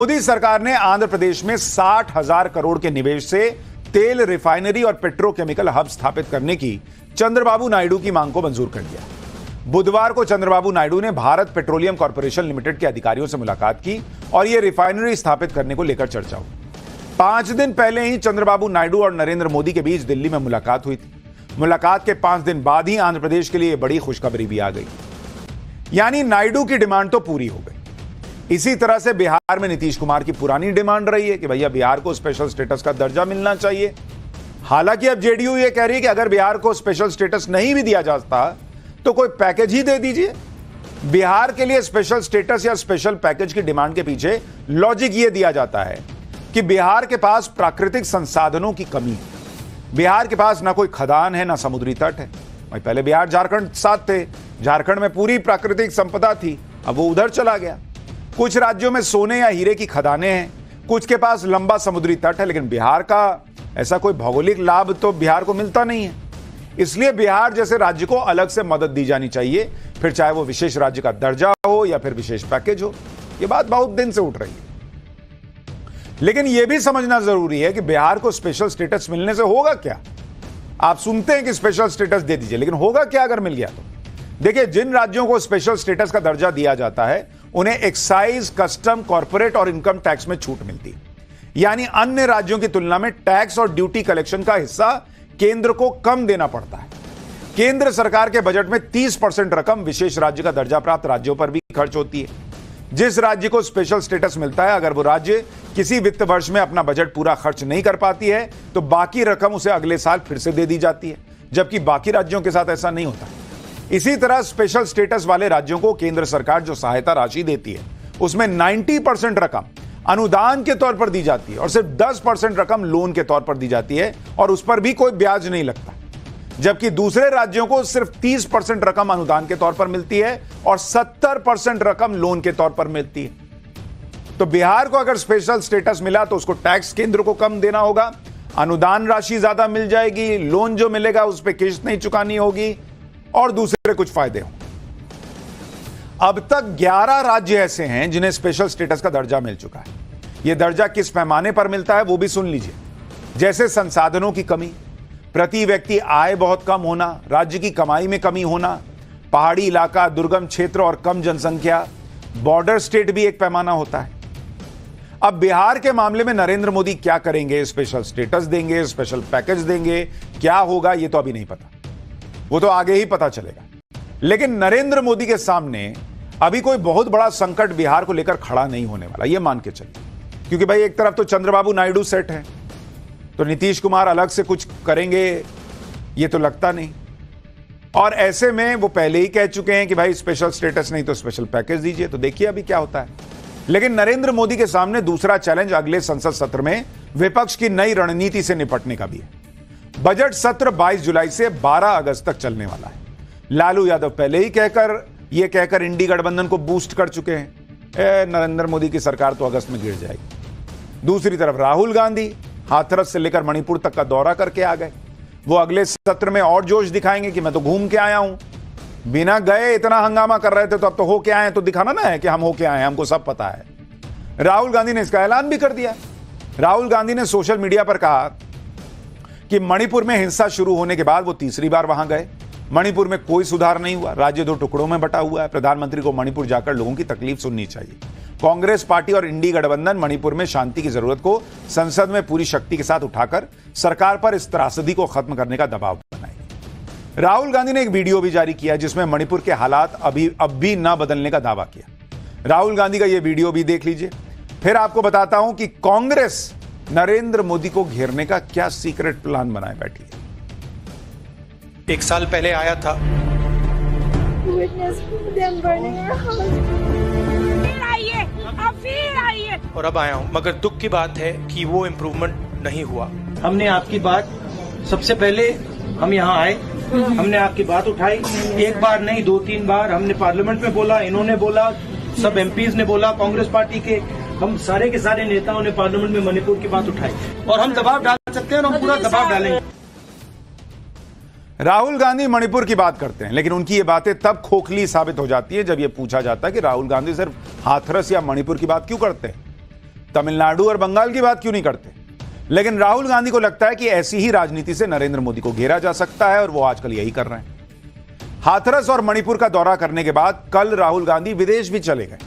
मोदी सरकार ने आंध्र प्रदेश में 60,000 करोड़ के निवेश से तेल रिफाइनरी और पेट्रोकेमिकल हब स्थापित करने की चंद्रबाबू नायडू की मांग को मंजूर कर दिया। बुधवार को चंद्रबाबू नायडू ने भारत पेट्रोलियम कॉर्पोरेशन लिमिटेड के अधिकारियों से मुलाकात की और यह रिफाइनरी स्थापित करने को लेकर चर्चा हुई। 5 दिन पहले ही चंद्रबाबू नायडू और नरेंद्र मोदी के बीच दिल्ली में मुलाकात हुई थी। मुलाकात के 5 दिन बाद ही आंध्र प्रदेश के लिए बड़ी खुशखबरी भी आ गई, यानी नायडू की डिमांड तो पूरी हो गई। इसी तरह से बिहार में नीतीश कुमार की पुरानी डिमांड रही है कि भैया बिहार को स्पेशल स्टेटस का दर्जा मिलना चाहिए। हालांकि अब जेडीयू ये कह रही है कि अगर बिहार को स्पेशल स्टेटस नहीं भी दिया जाता तो कोई पैकेज ही दे दीजिए। बिहार के लिए स्पेशल स्टेटस या स्पेशल पैकेज की डिमांड के पीछे लॉजिक ये दिया जाता है कि बिहार के पास प्राकृतिक संसाधनों की कमी है। बिहार के पास ना कोई खदान है, ना समुद्री तट है। पहले बिहार झारखंड साथ थे, झारखंड में पूरी प्राकृतिक संपदा थी, अब वो उधर चला गया। कुछ राज्यों में सोने या हीरे की खदानें हैं, कुछ के पास लंबा समुद्री तट है, लेकिन बिहार का ऐसा कोई भौगोलिक लाभ तो बिहार को मिलता नहीं है। इसलिए बिहार जैसे राज्य को अलग से मदद दी जानी चाहिए, फिर चाहे वो विशेष राज्य का दर्जा हो या फिर विशेष पैकेज हो। ये बात बहुत दिन से उठ रही है, लेकिन यह भी समझना जरूरी है कि बिहार को स्पेशल स्टेटस मिलने से होगा क्या। आप सुनते हैं कि स्पेशल स्टेटस दे दीजिए, लेकिन होगा क्या अगर मिल गया तो? देखिए, जिन राज्यों को स्पेशल स्टेटस का दर्जा दिया जाता है उन्हें एक्साइज, कस्टम, कॉर्पोरेट और इनकम टैक्स में छूट मिलती है, यानी अन्य राज्यों की तुलना में टैक्स और ड्यूटी कलेक्शन का हिस्सा केंद्र को कम देना पड़ता है। केंद्र सरकार के बजट में 30% रकम विशेष राज्य का दर्जा प्राप्त राज्यों पर भी खर्च होती है। जिस राज्य को स्पेशल स्टेटस मिलता है, अगर वो राज्य किसी वित्त वर्ष में अपना बजट पूरा खर्च नहीं कर पाती है तो बाकी रकम उसे अगले साल फिर से दे दी जाती है, जबकि बाकी राज्यों के साथ ऐसा नहीं होता। इसी तरह स्पेशल स्टेटस वाले राज्यों को केंद्र सरकार जो सहायता राशि देती है उसमें 90% रकम अनुदान के तौर पर दी जाती है और सिर्फ 10% रकम लोन के तौर पर दी जाती है और उस पर भी कोई ब्याज नहीं लगता। जबकि दूसरे राज्यों को सिर्फ 30% रकम अनुदान के तौर पर मिलती है और 70% रकम लोन के तौर पर मिलती है। तो बिहार को अगर स्पेशल स्टेटस मिला तो उसको टैक्स केंद्र को कम देना होगा, अनुदान राशि ज्यादा मिल जाएगी, लोन जो मिलेगा उस पर किस्त नहीं चुकानी होगी और दूसरे कुछ फायदे हों। अब तक 11 राज्य ऐसे हैं जिन्हें स्पेशल स्टेटस का दर्जा मिल चुका है। यह दर्जा किस पैमाने पर मिलता है वो भी सुन लीजिए। जैसे संसाधनों की कमी, प्रति व्यक्ति आय बहुत कम होना, राज्य की कमाई में कमी होना, पहाड़ी इलाका, दुर्गम क्षेत्र और कम जनसंख्या, बॉर्डर स्टेट भी एक पैमाना होता है। अब बिहार के मामले में नरेंद्र मोदी क्या करेंगे? स्पेशल स्टेटस देंगे, स्पेशल पैकेज देंगे, क्या होगा ये तो अभी नहीं पता, वो तो आगे ही पता चलेगा। लेकिन नरेंद्र मोदी के सामने अभी कोई बहुत बड़ा संकट बिहार को लेकर खड़ा नहीं होने वाला, ये मान के चलिए, क्योंकि भाई एक तरफ तो चंद्रबाबू नायडू सेट है, तो नीतीश कुमार अलग से कुछ करेंगे ये तो लगता नहीं। और ऐसे में वो पहले ही कह चुके हैं कि भाई स्पेशल स्टेटस नहीं तो स्पेशल पैकेज दीजिए, तो देखिए अभी क्या होता है। लेकिन नरेंद्र मोदी के सामने दूसरा चैलेंज अगले संसद सत्र में विपक्ष की नई रणनीति से निपटने का भी है। बजट सत्र 22 जुलाई से 12 अगस्त तक चलने वाला है। लालू यादव पहले ही कहकर इंडी गठबंधन को बूस्ट कर चुके हैं, नरेंद्र मोदी की सरकार तो अगस्त में गिर जाएगी। दूसरी तरफ राहुल गांधी हाथरस से लेकर मणिपुर तक का दौरा करके आ गए। वो अगले सत्र में और जोश दिखाएंगे कि मैं तो घूम के आया हूं, बिना गए इतना हंगामा कर रहे थे तो अब तो होके आए, तो दिखाना ना है कि हम होके आए, हमको सब पता है। राहुल गांधी ने इसका ऐलान भी कर दिया। राहुल गांधी ने सोशल मीडिया पर कहा कि मणिपुर में हिंसा शुरू होने के बाद वो तीसरी बार वहां गए। मणिपुर में कोई सुधार नहीं हुआ, राज्य 2 टुकड़ों में बटा हुआ है। प्रधानमंत्री को मणिपुर जाकर लोगों की तकलीफ सुननी चाहिए। कांग्रेस पार्टी और इंडी गठबंधन मणिपुर में शांति की जरूरत को संसद में पूरी शक्ति के साथ उठाकर सरकार पर इस त्रासदी को खत्म करने का दबाव बनाएगी। राहुल गांधी ने एक वीडियो भी जारी किया जिसमें मणिपुर के हालात अब भी न बदलने का दावा किया। राहुल गांधी का यह वीडियो भी देख लीजिए। फिर आपको बताता हूं कि कांग्रेस नरेंद्र मोदी को घेरने का क्या सीक्रेट प्लान बनाए बैठी है। 1 साल पहले आया था, फिर आइए और अब आया हूँ, मगर दुख की बात है कि वो इम्प्रूवमेंट नहीं हुआ। हमने आपकी बात, सबसे पहले हम यहाँ आए, हमने आपकी बात उठाई, एक बार नहीं 2-3 बार हमने पार्लियामेंट में बोला, इन्होंने बोला, सब एमपीज ने बोला, कांग्रेस पार्टी के हम सारे के सारे नेताओं ने पार्लियामेंट में मणिपुर की बात उठाई और हम दबाव डाल सकते हैं और हम पूरा दबाव डालेंगे। राहुल गांधी मणिपुर की बात करते हैं, लेकिन उनकी ये बातें तब खोखली साबित हो जाती है जब यह पूछा जाता है कि राहुल गांधी सिर्फ हाथरस या मणिपुर की बात क्यों करते हैं। तमिलनाडु और बंगाल की बात क्यों नहीं करते? लेकिन राहुल गांधी को लगता है कि ऐसी ही राजनीति से नरेंद्र मोदी को घेरा जा सकता है और वो आजकल यही कर रहे हैं। हाथरस और मणिपुर का दौरा करने के बाद कल राहुल गांधी विदेश भी चले गए।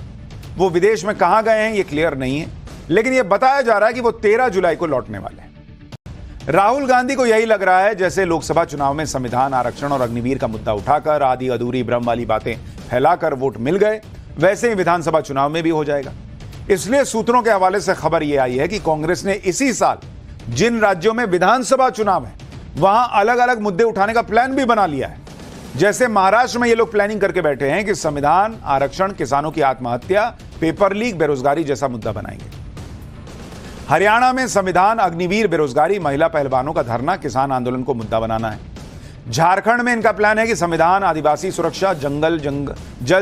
वो विदेश में कहां गए हैं ये क्लियर नहीं है, लेकिन यह बताया जा रहा है कि वो 13 जुलाई को लौटने वाले हैं। राहुल गांधी को यही लग रहा है जैसे लोकसभा चुनाव में संविधान, आरक्षण और अग्निवीर का मुद्दा उठाकर आधी अधूरी भ्रम वाली बातें फैलाकर वोट मिल गए, वैसे ही विधानसभा चुनाव में भी हो जाएगा। इसलिए सूत्रों के हवाले से खबर यह आई है कि कांग्रेस ने इसी साल जिन राज्यों में विधानसभा चुनाव है वहां अलग अलग मुद्दे उठाने का प्लान भी बना लिया है। जैसे महाराष्ट्र में ये लोग प्लानिंग करके बैठे हैं कि संविधान, आरक्षण, किसानों की आत्महत्या, पेपर लीक, बेरोजगारी जैसा मुद्दा बनाएंगे। हरियाणा में संविधान, अग्निवीर, बेरोजगारी, महिला पहलवानों का धरना, किसान आंदोलन को मुद्दा बनाना है। झारखंड में इनका प्लान है कि संविधान, आदिवासी सुरक्षा, जल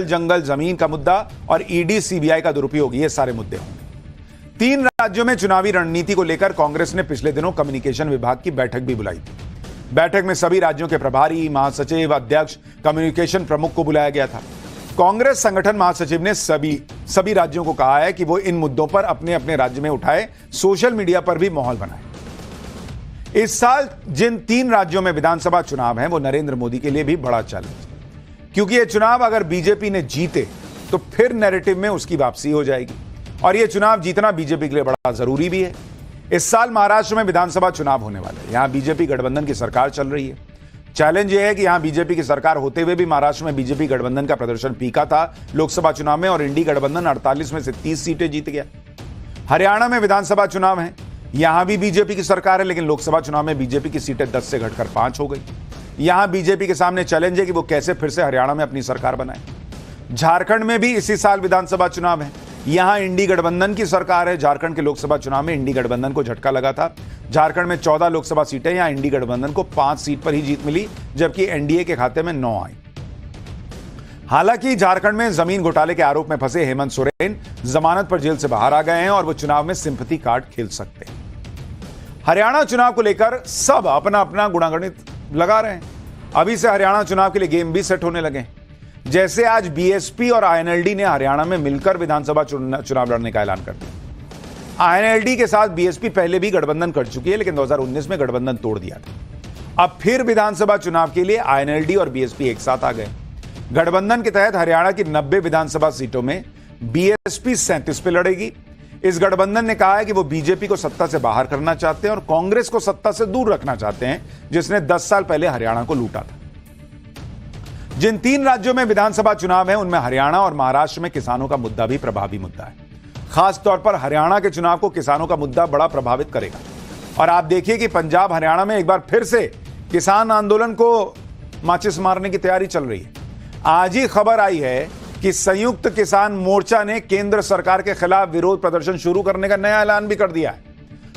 जंगल जमीन का मुद्दा और ईडी, सीबीआई का दुरुपयोग, ये सारे मुद्दे होंगे। 3 राज्यों में चुनावी रणनीति को लेकर कांग्रेस ने पिछले दिनों कम्युनिकेशन विभाग की बैठक भी बुलाई थी। बैठक में सभी राज्यों के प्रभारी, महासचिव, अध्यक्ष, कम्युनिकेशन प्रमुख को बुलाया गया था। कांग्रेस संगठन महासचिव ने सभी राज्यों को कहा है कि वो इन मुद्दों पर अपने अपने राज्य में उठाए, सोशल मीडिया पर भी माहौल बनाए। इस साल जिन 3 राज्यों में विधानसभा चुनाव है वो नरेंद्र मोदी के लिए भी बड़ा चैलेंज, क्योंकि ये चुनाव अगर बीजेपी ने जीते तो फिर नैरेटिव में उसकी वापसी हो जाएगी और ये चुनाव जीतना बीजेपी के लिए बड़ा जरूरी भी है। इस साल महाराष्ट्र में विधानसभा चुनाव होने वाले हैं। यहां बीजेपी गठबंधन की सरकार चल रही है। चैलेंज यह है कि यहां बीजेपी की सरकार होते हुए भी महाराष्ट्र में बीजेपी गठबंधन का प्रदर्शन फीका था लोकसभा चुनाव में और इंडी गठबंधन 48 में से 30 सीटें जीत गया। हरियाणा में विधानसभा चुनाव है, यहां भी बीजेपी की सरकार है, लेकिन लोकसभा चुनाव में बीजेपी की सीटें 10 से घटकर 5 हो गई। यहां बीजेपी के सामने चैलेंज है कि वो कैसे फिर से हरियाणा में अपनी सरकार बनाए। झारखंड में भी इसी साल विधानसभा चुनाव है, यहां इंडी गठबंधन की सरकार है। झारखंड के लोकसभा चुनाव में इंडी गठबंधन को झटका लगा था। झारखंड में 14 लोकसभा सीटें, यहां इंडी गठबंधन को 5 सीट पर ही जीत मिली, जबकि एनडीए के खाते में 9 आई। हालांकि झारखंड में जमीन घोटाले के आरोप में फंसे हेमंत सोरेन जमानत पर जेल से बाहर आ गए हैं और वो चुनाव में सिंपैथी कार्ड खेल सकते हैं। हरियाणा चुनाव को लेकर सब अपना अपना गुणागणित लगा रहे हैं। अभी से हरियाणा चुनाव के लिए गेम भी सेट होने लगे। जैसे आज बीएसपी और आईएनएलडी ने हरियाणा में मिलकर विधानसभा चुनाव लड़ने का ऐलान कर दिया। आईएनएलडी के साथ बीएसपी पहले भी गठबंधन कर चुकी है, लेकिन 2019 में गठबंधन तोड़ दिया था। अब फिर विधानसभा चुनाव के लिए आईएनएलडी और बीएसपी एक साथ आ गए। गठबंधन के तहत हरियाणा की 90 विधानसभा सीटों में बीएसपी 37 पे लड़ेगी। इस गठबंधन ने कहा है कि वो बीजेपी को सत्ता से बाहर करना चाहते हैं और कांग्रेस को सत्ता से दूर रखना चाहते हैं, जिसने 10 साल पहले हरियाणा को लूटा था। जिन 3 राज्यों में विधानसभा चुनाव है उनमें हरियाणा और महाराष्ट्र में किसानों का मुद्दा भी प्रभावी मुद्दा है। खास तौर पर हरियाणा के चुनाव को किसानों का मुद्दा बड़ा प्रभावित करेगा। और आप देखिए कि पंजाब, हरियाणा में एक बार फिर से किसान आंदोलन को माचिस मारने की तैयारी चल रही है। आज ही खबर आई है कि संयुक्त किसान मोर्चा ने केंद्र सरकार के खिलाफ विरोध प्रदर्शन शुरू करने का नया ऐलान भी कर दिया है।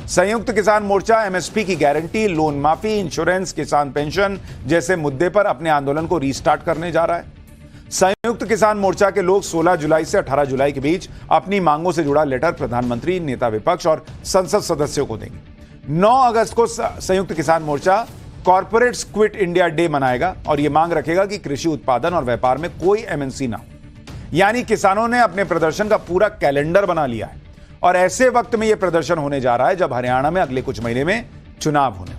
संयुक्त किसान मोर्चा एमएसपी की गारंटी, लोन माफी, इंश्योरेंस, किसान पेंशन जैसे मुद्दे पर अपने आंदोलन को रीस्टार्ट करने जा रहा है। संयुक्त किसान मोर्चा के लोग 16 जुलाई से 18 जुलाई के बीच अपनी मांगों से जुड़ा लेटर प्रधानमंत्री, नेता विपक्ष और संसद सदस्यों को देंगे। 9 अगस्त को संयुक्त किसान मोर्चा कॉर्पोरेट्स क्विट इंडिया डे मनाएगा और यह मांग रखेगा कि कृषि उत्पादन और व्यापार में कोई एमएनसी ना हो। यानी किसानों ने अपने प्रदर्शन का पूरा कैलेंडर बना लिया है और ऐसे वक्त में यह प्रदर्शन होने जा रहा है जब हरियाणा में अगले कुछ महीने में चुनाव होने